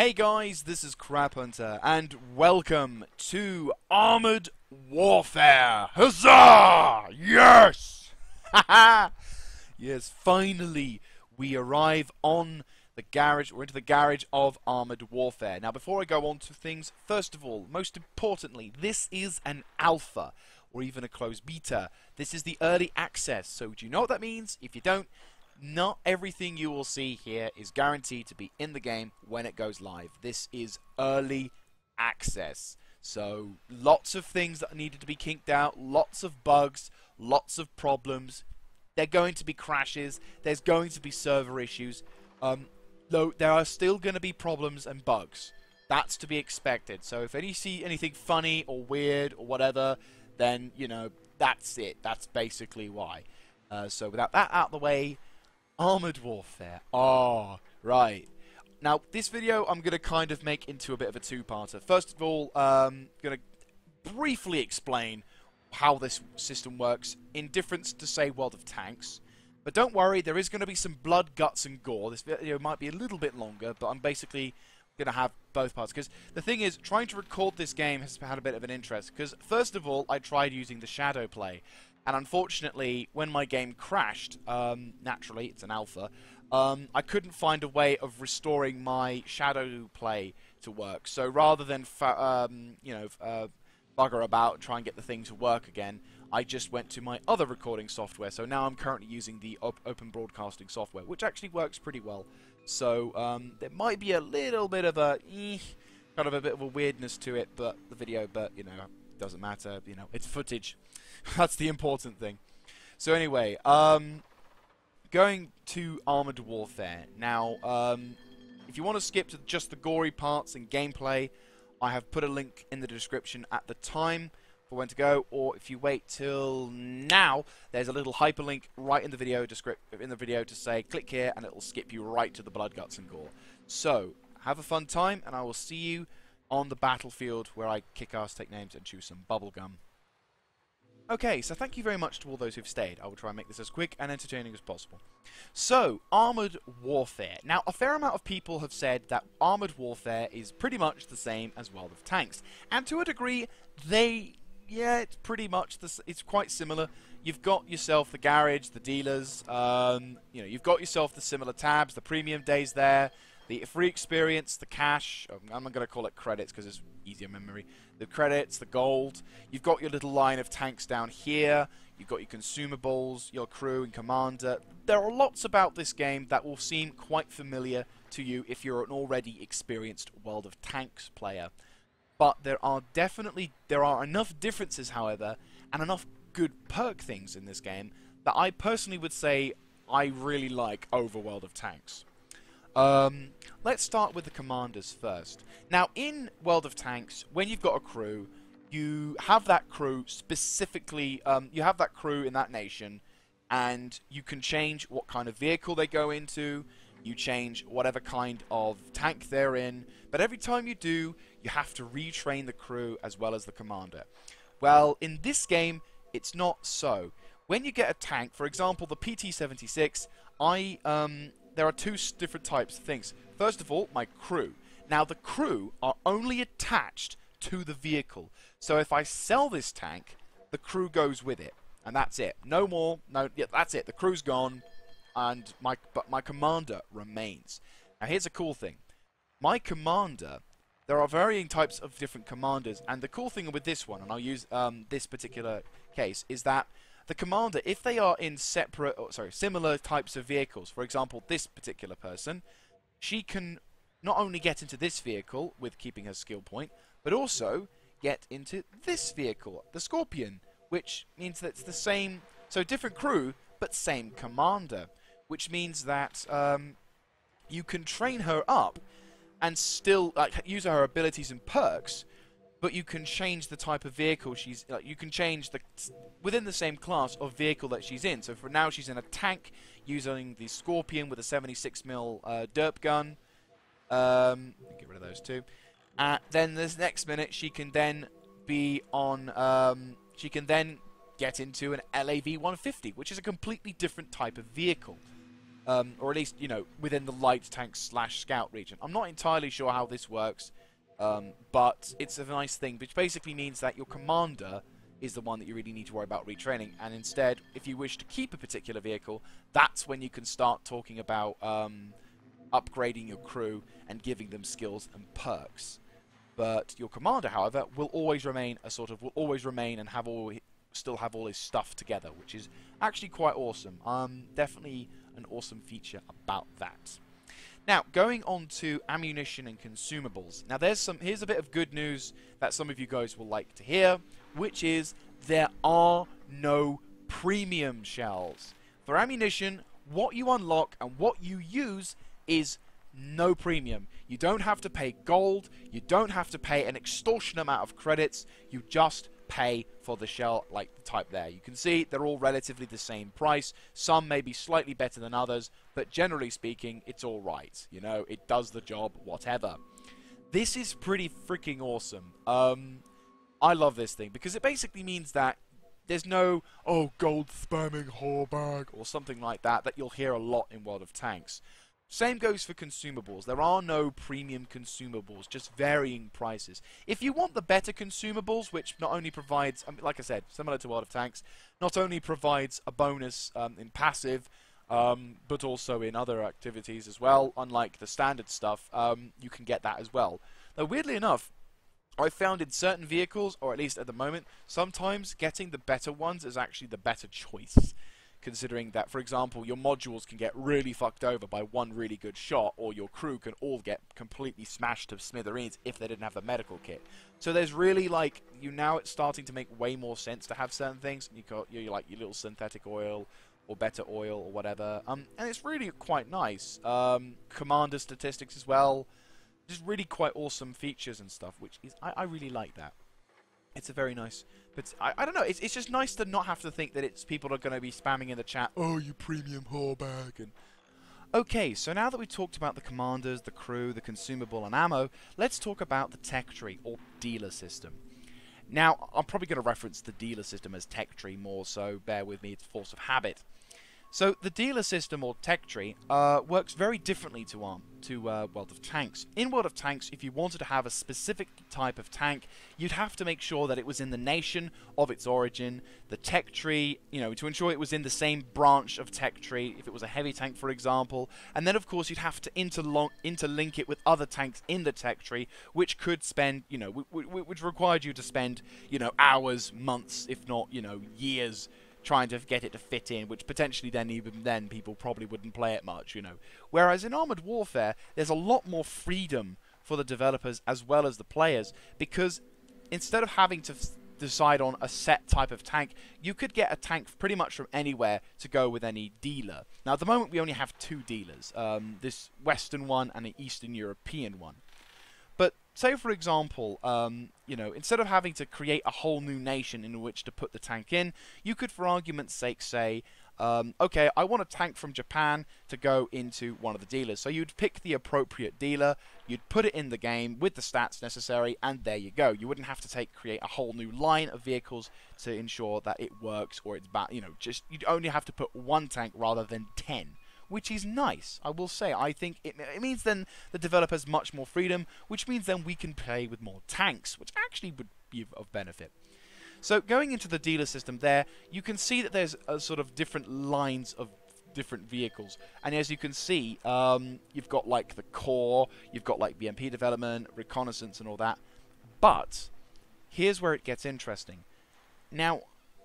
Hey guys, this is Crab Hunter, and welcome to Armoured Warfare! Huzzah! Yes! Haha! Yes, finally, we arrive on the garage, we're into the garage of Armoured Warfare. Now, before I go on to things, first of all, most importantly, this is an alpha, or even a closed beta. This is the early access, so do you know what that means? If you don't, not everything you will see here is guaranteed to be in the game when it goes live. This is early access. So, lots of things that needed to be kinked out, lots of bugs, lots of problems. There are going to be crashes, there's going to be server issues. Though there are still going to be problems and bugs. That's to be expected. So if you see anything funny or weird or whatever, then, you know, that's it. That's basically why. So without that out of the way, Armoured Warfare. Oh, right. Now, this video I'm going to kind of make into a bit of a two-parter. First of all, I'm going to briefly explain how this system works in difference to, say, World of Tanks. But don't worry, there is going to be some blood, guts, and gore. This video might be a little bit longer, but I'm basically going to have both parts. Because the thing is, trying to record this game has had a bit of an interest. Because, first of all, I tried using the shadow play. And unfortunately, when my game crashed, naturally, it's an alpha, I couldn't find a way of restoring my shadow play to work. So rather than, bugger about and try and get the thing to work again, I just went to my other recording software. So now I'm currently using the open broadcasting software, which actually works pretty well. So there might be a little bit of a kind of a bit of a weirdness to it, but the video, you know, doesn't matter. You know, it's footage. That's the important thing. So anyway, going to Armoured Warfare. Now, if you want to skip to just the gory parts and gameplay, I have put a link in the description at the time for when to go, or if you wait till now, there's a little hyperlink right in the video to say click here, and it'll skip you right to the blood, guts, and gore. So have a fun time, and I will see you on the battlefield where I kick ass, take names, and chew some bubblegum. Okay, so thank you very much to all those who've stayed. I will try and make this as quick and entertaining as possible. So, Armoured Warfare. Now, a fair amount of people have said that Armoured Warfare is pretty much the same as World of Tanks. And to a degree, it's pretty much, it's quite similar. You've got yourself the garage, the dealers, you've got yourself the similar tabs, the premium days there, the free experience, the cash, I'm not going to call it credits because it's easier memory, the credits, the gold, you've got your little line of tanks down here, you've got your consumables, your crew and commander. There are lots about this game that will seem quite familiar to you if you're an already experienced World of Tanks player. But there are enough differences, however, and enough good perk things in this game that I personally would say I really like over World of Tanks. Let's start with the commanders first. Now, in World of Tanks, when you've got a crew, you have that crew specifically, you have that crew in that nation, and you can change what kind of vehicle they go into, you change whatever kind of tank they're in, but every time you do, you have to retrain the crew as well as the commander. Well, in this game, it's not so. When you get a tank, for example, the PT-76, there are two different types of things. First of all, my crew. Now, the crew are only attached to the vehicle. So if I sell this tank, the crew goes with it. And that's it. No more. That's it. The crew's gone. But my commander remains. Now, here's a cool thing. My commander, there are varying types of different commanders. And the cool thing with this one, and I'll use this particular case, is that the commander, if they are in similar types of vehicles, for example, this particular person, she can not only get into this vehicle with keeping her skill point, but also get into this vehicle, the Scorpion, which means that it's the same, so different crew, but same commander, which means that you can train her up and still use her abilities and perks, but you can change the type of vehicle she's... you can change within the same class of vehicle that she's in. So for now, she's in a tank using the Scorpion with a 76mm derp gun. Get rid of those two. Then this next minute, she can then be on... she can then get into an LAV 150, which is a completely different type of vehicle. or at least, you know, within the light tank / scout region. I'm not entirely sure how this works, but it's a nice thing, which basically means that your commander is the one that you really need to worry about retraining, and instead, if you wish to keep a particular vehicle, that's when you can start talking about upgrading your crew and giving them skills and perks. But your commander, however, will always remain and still have all his stuff together, which is actually quite awesome. Definitely an awesome feature about that. Now, going on to ammunition and consumables. Now, here's a bit of good news that some of you guys will like to hear, which is there are no premium shells. For ammunition, what you unlock and what you use is no premium. You don't have to pay gold, you don't have to pay an extortionate amount of credits, you just pay for the shell like the type there. You can see they're all relatively the same price. Some may be slightly better than others, but generally speaking, it's all right. You know, it does the job, whatever. This is pretty freaking awesome. I love this thing because it basically means that there's no, oh, gold spamming whore bag or something like that you'll hear a lot in World of Tanks. Same goes for consumables. There are no premium consumables, just varying prices. If you want the better consumables, which not only provides, like I said, similar to World of Tanks, not only provides a bonus in passive, but also in other activities as well, unlike the standard stuff, you can get that as well. Though weirdly enough, I've found in certain vehicles, or at least at the moment, sometimes getting the better ones is actually the better choice. Considering that, for example, your modules can get really fucked over by one really good shot, or your crew can all get completely smashed to smithereens if they didn't have the medical kit. So there's really, like, now it's starting to make way more sense to have certain things. You got your little synthetic oil, or better oil, or whatever. And it's really quite nice. Commander statistics as well. Just really quite awesome features and stuff, which is, I really like that. It's a very nice, but I don't know, it's just nice to not have to think that it's people are going to be spamming in the chat, oh, you premium whore bag. And okay, so now that we've talked about the commanders, the crew, the consumable and ammo, let's talk about the tech tree, or dealer system. Now, I'm probably going to reference the dealer system as tech tree more, so bear with me, it's force of habit. So the dealer system, or tech tree, works very differently to World of Tanks. In World of Tanks, if you wanted to have a specific type of tank, you'd have to make sure that it was in the nation of its origin, the tech tree, you know, to ensure it was in the same branch of tech tree, if it was a heavy tank, for example, and then, of course, you'd have to interlink it with other tanks in the tech tree, which could spend, you know, which required you to spend, you know, hours, months, if not, you know, years, trying to get it to fit in, which potentially then, even then, people probably wouldn't play it much, you know. Whereas in Armoured Warfare, there's a lot more freedom for the developers as well as the players, because instead of having to decide on a set type of tank, you could get a tank pretty much from anywhere to go with any dealer. Now, at the moment, we only have two dealers, this Western one and an Eastern European one. But say, for example, you know, instead of having to create a whole new nation in which to put the tank in, you could, for argument's sake, say, okay, I want a tank from Japan to go into one of the dealers. So you'd pick the appropriate dealer, you'd put it in the game with the stats necessary, and there you go. You wouldn't have to create a whole new line of vehicles to ensure that it works or it's bad. You know, just you'd only have to put one tank rather than 10. Which is nice, I will say. I think it means then the developers much more freedom, which means then we can play with more tanks, which actually would be of benefit. So going into the dealer system there, you can see that there's a sort of different lines of different vehicles. And as you can see, you've got like the core, you've got like BMP development, reconnaissance and all that. But here's where it gets interesting. Now,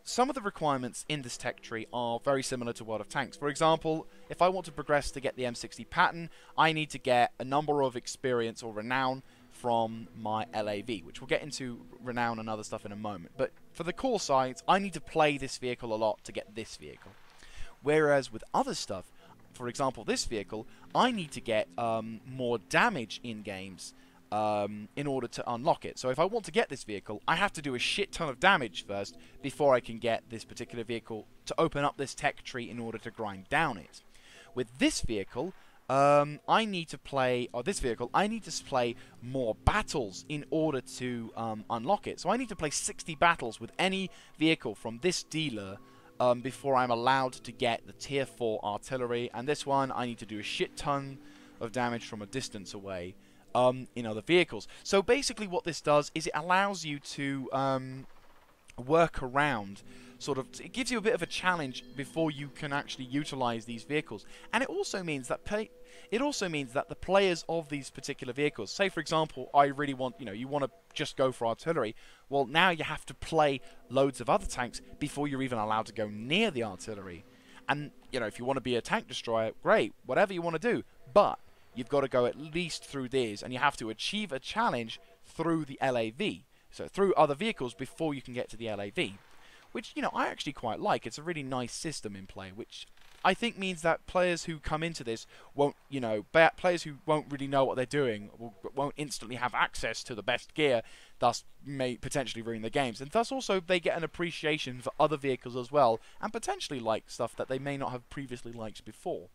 some of the requirements in this tech tree are very similar to World of Tanks. For example, if I want to progress to get the M60 pattern, I need to get a number of experience or renown from my LAV, which we'll get into renown and other stuff in a moment. But for the core sides, I need to play this vehicle a lot to get this vehicle. Whereas with other stuff, for example, this vehicle, I need to get more damage in games in order to unlock it. So if I want to get this vehicle, I have to do a shit ton of damage first before I can get this particular vehicle to open up this tech tree in order to grind down it. With this vehicle, I need to play more battles in order to unlock it. So I need to play 60 battles with any vehicle from this dealer before I'm allowed to get the tier 4 artillery. And this one, I need to do a shit ton of damage from a distance away in other vehicles. So basically what this does is it allows you to work around, sort of, it gives you a bit of a challenge before you can actually utilize these vehicles. And it also means that the players of these particular vehicles, say for example, I really want, you want to just go for artillery, well now you have to play loads of other tanks before you're even allowed to go near the artillery. And, if you want to be a tank destroyer, great, whatever you want to do, but you've got to go at least through these, and you have to achieve a challenge through the LAV, so through other vehicles before you can get to the LAV. Which, I actually quite like. It's a really nice system in play, which I think means that players who come into this won't, players who won't really know what they're doing won't instantly have access to the best gear, thus may potentially ruin the games. And thus also they get an appreciation for other vehicles as well, and potentially like stuff that they may not have previously liked before.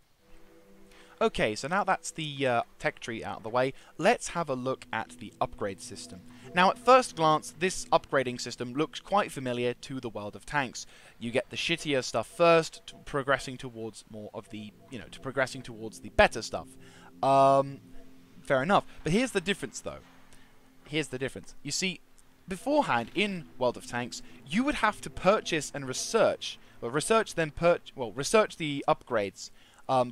Okay, so now that's the tech tree out of the way, let's have a look at the upgrade system. Now, at first glance, this upgrading system looks quite familiar to the world of tanks. You get the shittier stuff first, progressing towards more of the, progressing towards the better stuff. Fair enough. But here's the difference, though. Here's the difference. You see, beforehand, in World of Tanks, you would have to purchase and research, research the upgrades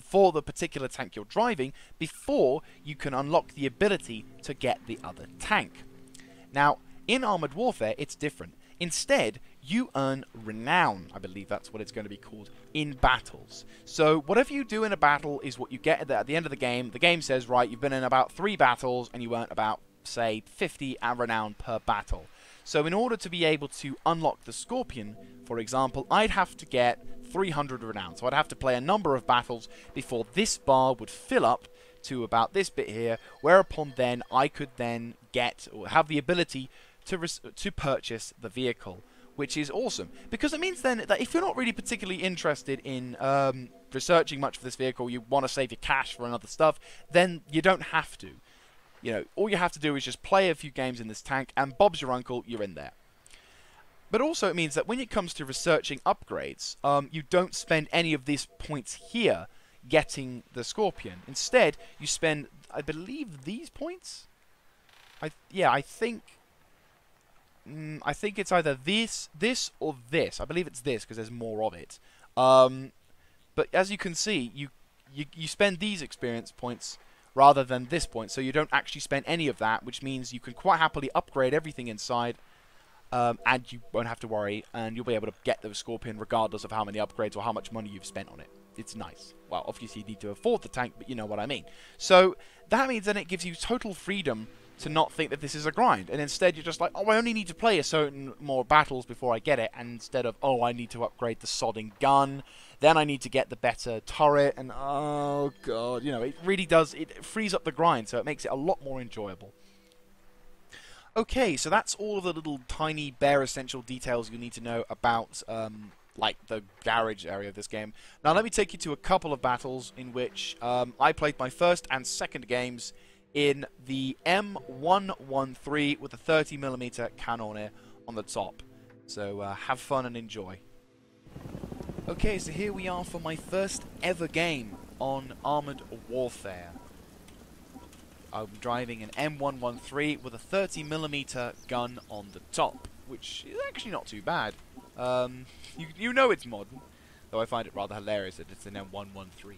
for the particular tank you're driving before you can unlock the ability to get the other tank. Now, in Armoured Warfare, it's different. Instead, you earn renown, I believe that's what it's going to be called, in battles. So, whatever you do in a battle is what you get at the end of the game. The game says, right, you've been in about 3 battles, and you earned about, say, 50 renown per battle. So, in order to be able to unlock the Scorpion, for example, I'd have to get 300 renown. So, I'd have to play a number of battles before this bar would fill up to about this bit here, whereupon then I could then get, or have the ability to purchase the vehicle, which is awesome, because it means then that if you're not really particularly interested in researching much for this vehicle, you want to save your cash for another stuff, then you don't have to. All you have to do is just play a few games in this tank, and Bob's your uncle, you're in there. But also it means that when it comes to researching upgrades, you don't spend any of these points here getting the Scorpion. Instead, you spend, I believe, these points? I think it's either this or this. I believe it's this because there's more of it. But as you can see, you spend these experience points rather than this point, so you don't actually spend any of that, which means you can quite happily upgrade everything inside, and you won't have to worry, and you'll be able to get the Scorpion regardless of how many upgrades or how much money you've spent on it. It's nice. Well, obviously you need to afford the tank, but you know what I mean. So that means then it gives you total freedom to not think that this is a grind, and instead you're just like, oh, I only need to play a certain more battles before I get it, and instead of, oh, I need to upgrade the sodding gun, then I need to get the better turret, and oh god, it really does, it frees up the grind, so it makes it a lot more enjoyable. Okay, so that's all of the little tiny bare essential details you need to know about like the garage area of this game. Now let me take you to a couple of battles in which I played my first and second games in the M113 with a 30mm cannoneer on the top. So have fun and enjoy. Okay, so here we are for my first ever game on Armoured Warfare. I'm driving an M113 with a 30mm gun on the top, which is actually not too bad. You know it's modern, though I find it rather hilarious that it's an M113.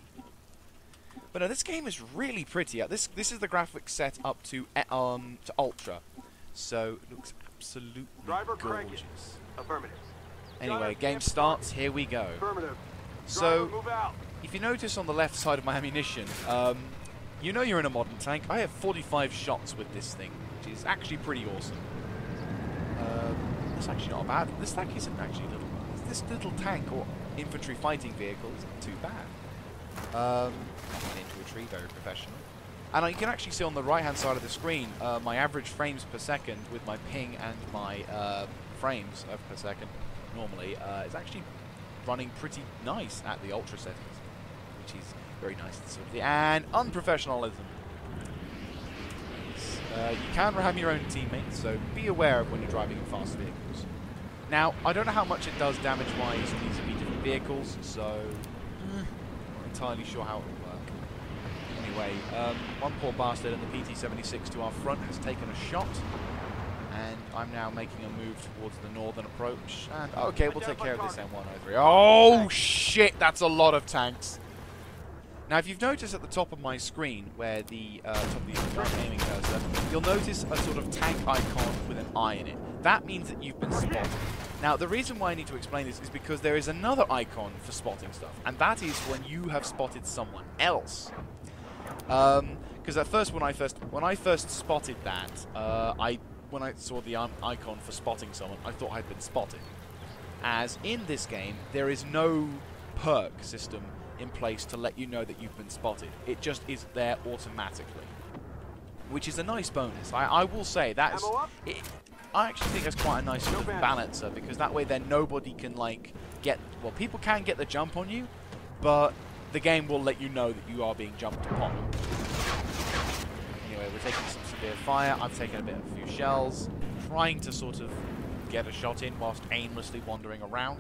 But no, this game is really pretty. This is the graphics set up to Ultra, so it looks absolutely gorgeous. Affirmative. Anyway, game starts. Here we go. So, if you notice on the left side of my ammunition, you know you're in a modern tank. I have 45 shots with this thing, which is actually pretty awesome. It's actually not bad. This tank isn't actually little. This little tank or infantry fighting vehicle isn't too bad. Infantry, very professional. And you can actually see on the right-hand side of the screen my average frames per second with my ping and my frames per second. Normally, is actually running pretty nice at the ultra settings, which is very nice. And unprofessionalism. You can ram your own teammates, so be aware of when you're driving in fast vehicles. Now, I don't know how much it does damage-wise vis-a-vis vehicles, so not entirely sure how it would work. Anyway, one poor bastard in the PT-76 to our front has taken a shot, and I'm now making a move towards the northern approach. And okay, we'll take care of this M103. Oh shit, that's a lot of tanks. Now, if you've noticed at the top of my screen, where the top of the aiming cursor, you'll notice a sort of tank icon with an eye in it. That means that you've been spotted. Now, the reason why I need to explain this is because there is another icon for spotting stuff, and that is when you have spotted someone else. Because at first, when I first spotted that, when I saw the icon for spotting someone, I thought I'd been spotted. As in this game, there is no perk system in place to let you know that you've been spotted. It just is there automatically, which is a nice bonus. I will say that's. I actually think that's quite a nice sort of balancer, because that way then nobody can like people can get the jump on you, but the game will let you know that you are being jumped upon. Anyway, we're taking some severe fire. I've taken a few shells, trying to sort of get a shot in whilst aimlessly wandering around.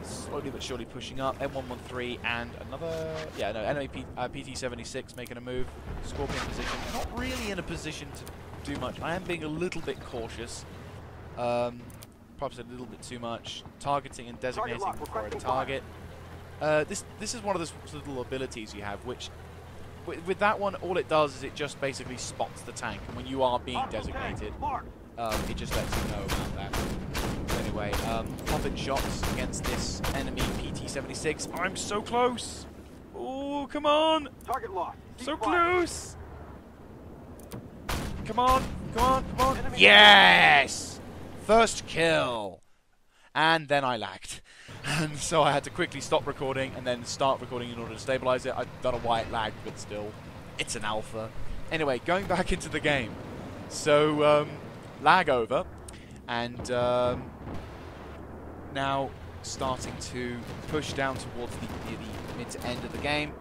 Slowly but surely pushing up. M113 and another, enemy PT-76 making a move. Scorpion position. Not really in a position to do much. I am being a little bit cautious. Perhaps a little bit too much. Targeting and designating for a target. This is one of those little abilities you have, which with that one, all it does is it just basically spots the tank, and when you are being designated, it just lets you know about that. Anyway, popping shots against this enemy PT-76. I'm so close! Oh, come on! Target locked. So close! Come on, come on, come on! Yes! First kill! And then I lagged. And so I had to quickly stop recording and then start recording in order to stabilize it. I don't know why it lagged, but still, it's an alpha. Anyway, going back into the game. So, lag over. And now starting to push down towards the mid to end of the game.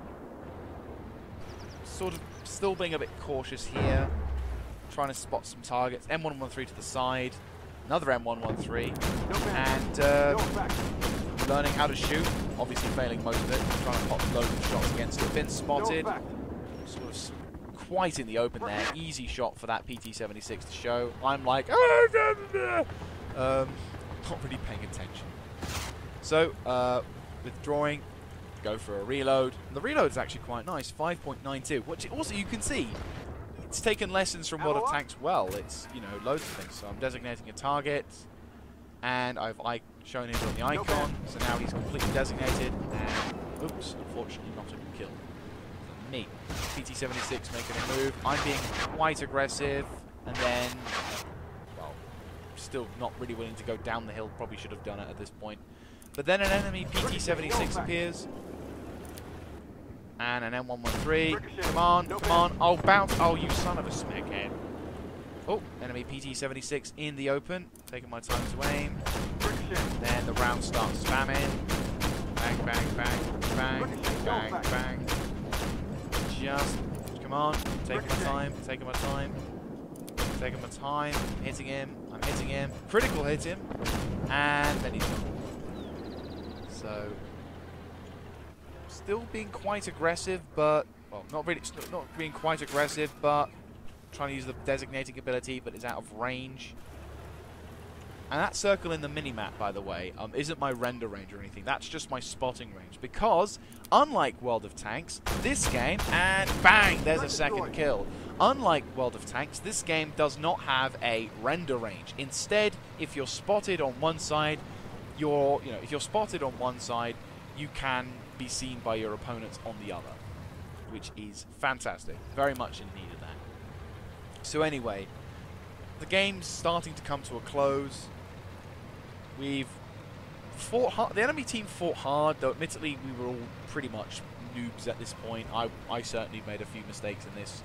Sort of still being a bit cautious here. Trying to spot some targets. M113 to the side. Another M113. And learning how to shoot. Obviously failing most of it. Trying to pop loads of shots against it. Been spotted. Sort of quite in the open there. Easy shot for that PT-76 to show. I'm like, not really paying attention. So, withdrawing, go for a reload. And the reload is actually quite nice, 5.92. Which also you can see, it's taken lessons from World of Tanks well. It's, you know, loads of things. So I'm designating a target, and I've shown him on the icon. So now he's completely designated, and oops, unfortunately not a kill. Me. PT-76 making a move. I'm being quite aggressive, and then, well, still not really willing to go down the hill. Probably should have done it at this point. But then an enemy PT-76 appears, and an M113. Come on, come on. Oh, bounce. Oh, you son of a smackhead. Oh, enemy PT-76 in the open. Taking my time to aim. Then the round starts spamming. Bang, bang, bang, bang, bang, bang. Just, come on, taking my time, taking my time, taking my time, hitting him, I'm hitting him, critical hit him, and then he's gone. So, still being quite aggressive, but, well, not really, not being quite aggressive, but trying to use the designating ability, but it's out of range. And that circle in the mini-map, by the way, isn't my render range or anything. That's just my spotting range. Because, unlike World of Tanks, this game, and bang, there's a second kill. Unlike World of Tanks, this game does not have a render range. Instead, if you're spotted on one side, if you're spotted on one side, you can be seen by your opponents on the other, which is fantastic. Very much in need of that. So anyway, the game's starting to come to a close. We've fought hard. The enemy team fought hard, though admittedly we were all pretty much noobs at this point. I certainly made a few mistakes in this.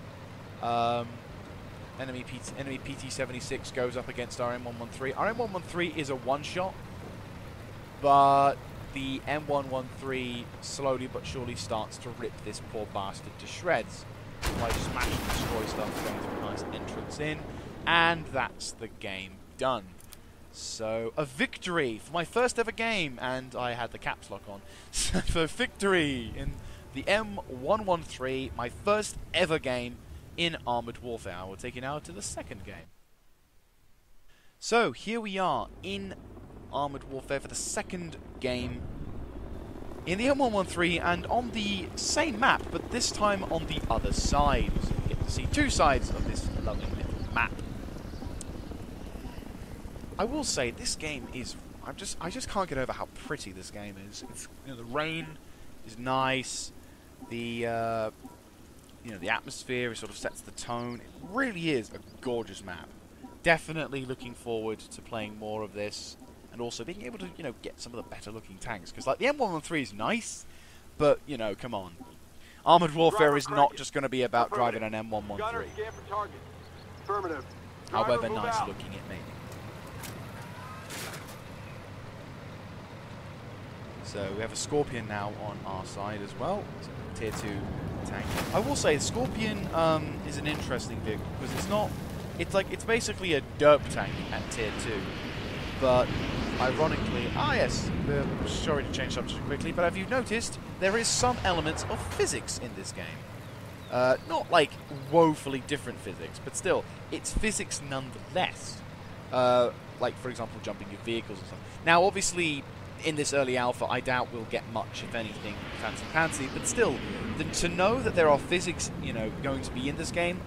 Enemy PT-76 goes up against our M113. Our M113 is a one-shot, but the M113 slowly but surely starts to rip this poor bastard to shreds by smash and destroy stuff, going to a nice entrance in, and that's the game done. So, a victory for my first ever game, and I had the caps lock on. So, victory in the M113, my first ever game in Armoured Warfare. We'll take you now to the second game. So, here we are in Armoured Warfare for the second game in the M113, and on the same map, but this time on the other side. So you get to see two sides of this lovely little map. I will say this game is I just can't get over how pretty this game is. It's, you know, the rain is nice. The you know, the atmosphere sort of sets the tone. It really is a gorgeous map. Definitely looking forward to playing more of this, and also being able to, you know, get some of the better looking tanks, because like the M113 is nice, but you know, come on, Armoured Warfare is not just going to be about driving an M113. However nice looking it may be. So we have a Scorpion now on our side as well. It's a tier 2 tank. I will say Scorpion is an interesting vehicle because it's not. It's basically a derp tank at tier 2. But ironically, yes, sorry to change subject quickly, but have you noticed there is some elements of physics in this game? Not like woefully different physics, but still, it's physics nonetheless. Like for example, jumping your vehicles and stuff. Now, obviously, in this early alpha, I doubt we'll get much, if anything, fancy, but still, to know that there are physics, you know, going to be in this game,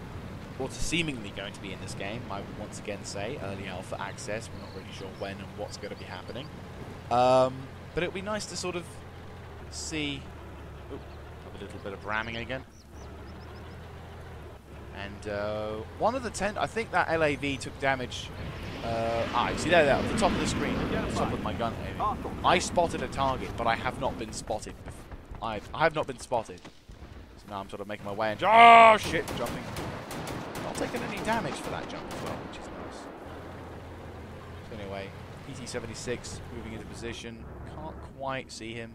or to seemingly going to be in this game, I would once again say, early alpha access, we're not really sure when and what's going to be happening. But it would be nice to sort of see... Ooh, have a little bit of ramming again. And one of the 10, I think that LAV took damage. You see there, at the top of the screen, at the top of my gun. Maybe. I spotted a target, but I have not been spotted. I have not been spotted. So now I'm sort of making my way and shit, jumping. Not taking any damage for that jump as well, which is nice. So anyway, PT-76 moving into position. Can't quite see him.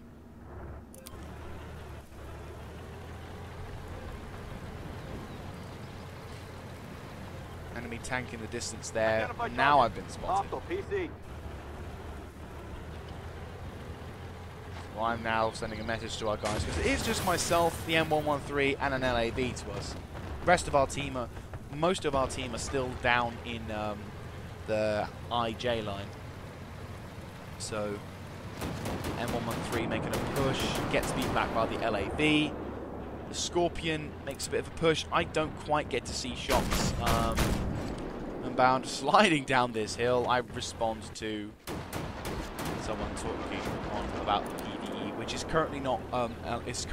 Enemy tank in the distance there. Now I've been spotted. Well, I'm now sending a message to our guys, because it is just myself, the M113, and an LAV to us. The rest of our team are, most of our team are still down in the IJ line. So, M113 making a push, gets beat back by the LAV. The Scorpion makes a bit of a push. I don't quite get to see shots. I'm bound sliding down this hill. I respond to someone talking on about the PvE, which is currently not. It's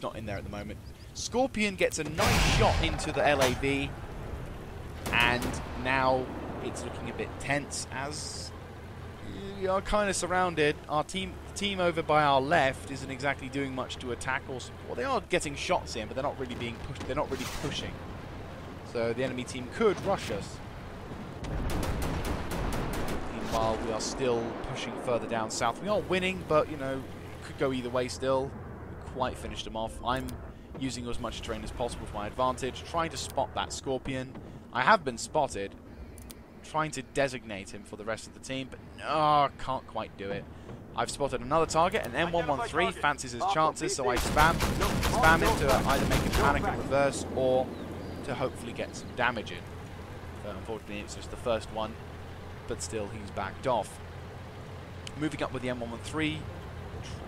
not in there at the moment. Scorpion gets a nice shot into the LAV, and now it's looking a bit tense as we are kind of surrounded. Our team over by our left isn't exactly doing much to attack or support. They are getting shots in, but they're not really being pushed. They're not really pushing. So the enemy team could rush us. Meanwhile, we are still pushing further down south. We are winning, but you know, it could go either way still. Quite finished them off. I'm using as much terrain as possible for my advantage, trying to spot that Scorpion. I have been spotted. Trying to designate him for the rest of the team, but no, can't quite do it. I've spotted another target, and M113 fancies his chances, so I spam him to either make him panic and reverse, or to hopefully get some damage in. But unfortunately, it's just the first one, but still, he's backed off. Moving up with the M113,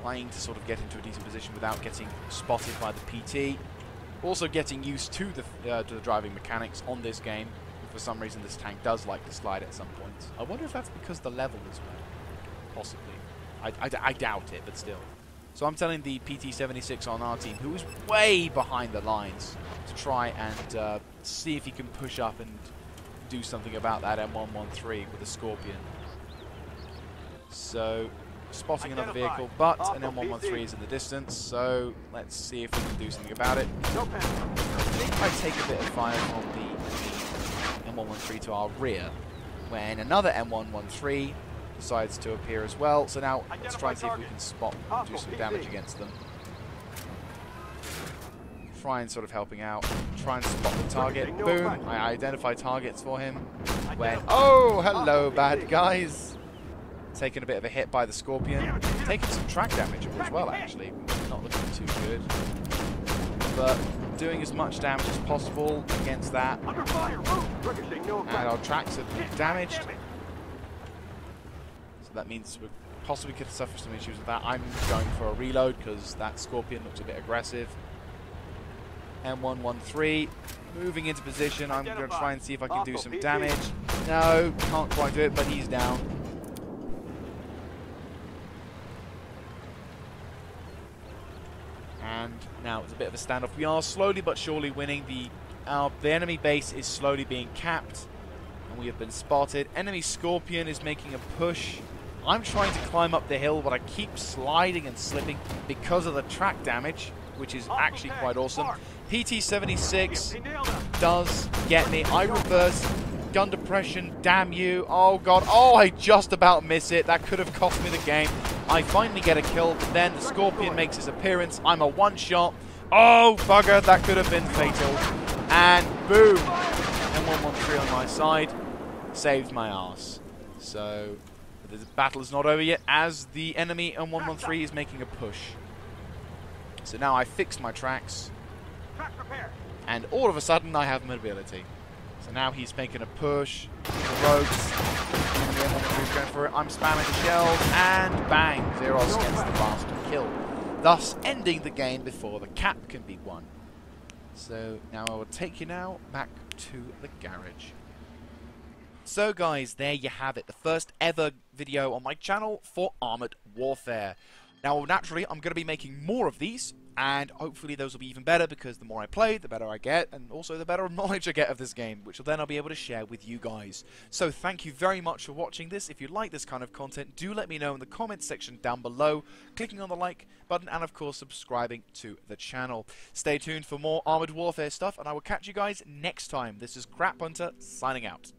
trying to sort of get into a decent position without getting spotted by the PT. Also getting used to the driving mechanics on this game. For some reason, this tank does like to slide at some points. I wonder if that's because the level is low. Possibly. I doubt it, but still. So I'm telling the PT-76 on our team, who is way behind the lines, to try and see if he can push up and do something about that M113 with a Scorpion. So, spotting another vehicle, but an M113 is in the distance, so let's see if we can do something about it. I think I take a bit of fire from the M113 to our rear, when another M113 decides to appear as well. So now let's try and see if we can spot and do some damage against them. try and sort of helping out. Try and spot the target. Boom. I identify targets for him. When... Oh, hello, bad guys. Taking a bit of a hit by the Scorpion. Taking some track damage as well, actually. Not looking too good. But doing as much damage as possible against that. And our tracks are damaged. So that means we possibly could suffer some issues with that. I'm going for a reload because that Scorpion looks a bit aggressive. M113, moving into position. I'm going to try and see if I can do some damage. No, can't quite do it, but he's down. And now it's a bit of a standoff. We are slowly but surely winning. The enemy base is slowly being capped, and we have been spotted. Enemy Scorpion is making a push. I'm trying to climb up the hill, but I keep sliding and slipping because of the track damage, which is actually quite awesome. PT-76 does get me. I reverse gun depression. Damn you. Oh, God. Oh, I just about miss it. That could have cost me the game. I finally get a kill, but then the Scorpion makes his appearance. I'm a one-shot. Oh, bugger. That could have been fatal. And boom. M113 on my side. Saved my ass. So the battle is not over yet, as the enemy M113 is making a push. So now I fixed my tracks. And all of a sudden I have mobility. So now he's making a push. The rogues. Going for it. I'm spamming the shells, and bang, Zeros gets the bastard kill, thus ending the game before the cap can be won. So now I will take you now back to the garage. So guys, there you have it, the first ever video on my channel for Armoured Warfare. Now naturally I'm going to be making more of these, and hopefully those will be even better, because the more I play, the better I get, and also the better knowledge I get of this game, which then I'll be able to share with you guys. So thank you very much for watching this. If you like this kind of content, do let me know in the comments section down below, clicking on the like button, and of course subscribing to the channel. Stay tuned for more Armoured Warfare stuff, and I will catch you guys next time. This is Crap Hunter, signing out.